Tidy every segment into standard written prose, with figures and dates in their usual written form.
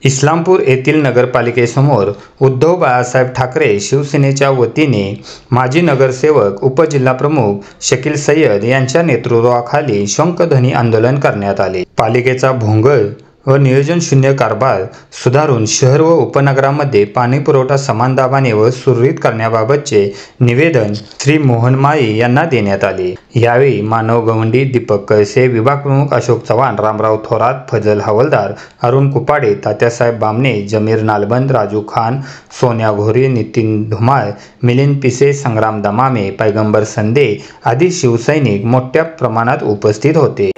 इस्लामपूर येथील नगरपालिकेसमोर उद्धव बाळासाहेब ठाकरे शिवसेनेच्या वतीने माजी नगरसेवक उपजिल्हाप्रमुख शकील सय्यद यांच्या नेतृत्वाखाली शंखध्वनी आंदोलन करण्यात आले। पालिकेचा भोंगळ व नियोजन शून्य कारभार सुधारून शहर व उपनगरामध्ये पाणी पुरवठा समान दाबाने व सुरळीत करण्याबाबतचे निवेदन श्री मोहन माळी यांना देण्यात आले। यावेळी मानव गवंडी, दीपक कळसे, विभाग प्रमुख अशोक चव्हाण, रामराव थोरात, फजल हवालदार, अरुण कुपाडे, तात्यासाहेब बामणे, जमीर नालबंद, राजू खान, सोन्या घोरे, नितीन धुमाळ, मिलिंद पिसे, संग्राम दमामे, पैगंबर संदे आदी शिवसैनिक मोठ्या प्रमाणात उपस्थित होते।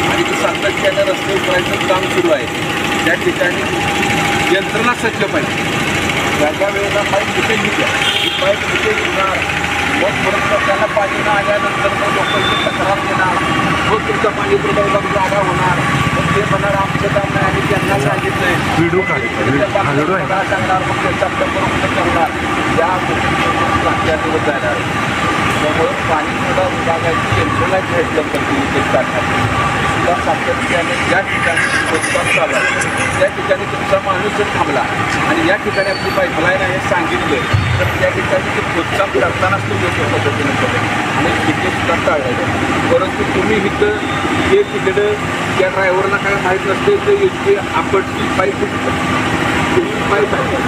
आणि सातत्याने रस्ते उतरायचं काम सुरू आहे। त्या ठिकाणी यंत्रणा सज्ज पाहिजे। ज्या वेळेला पाईप कुठे घेतल्या पाईप कुठे घेणार, मग परत त्याला पाणी न आल्यानंतर मग लोकांची तक्रार देणार, मग तुमचा पाणी पुरवठा जागा होणार, मग ते म्हणणार आमचं काम नाही आणि त्यांना सांगितलंय व्हिडिओ सांगणार, मग त्याचा करणार, या गोष्टी जाणार। त्यामुळे पाणी थोडं विभागाची यंत्रणा घेतलं सुद्धा सातत्याने ज्या ठिकाणी खोदकाम चालू आहे त्या ठिकाणी तुमचा माणूस जर थांबला आणि या ठिकाणी आपली पाईपलाईन आहे सांगितलं तर त्या ठिकाणी ते खोदकाम करतानाच तुम्ही योग्य पद्धतीने करेल आणि तिथे सुद्धा टाळायचं। परंतु तुम्ही इथं हे तिकडं त्या ड्रायव्हरला काय माहीत नसते तर इतकी आपटली पाईप पाईप आहे।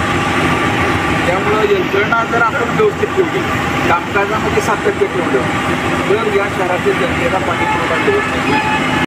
त्यामुळं यंत्रणा जर आपण व्यवस्थित ठेवली, कामकाजामध्ये सातत्य ठेवलं तर या शहरातील जनतेला पाणी पुरवठा व्यवस्थित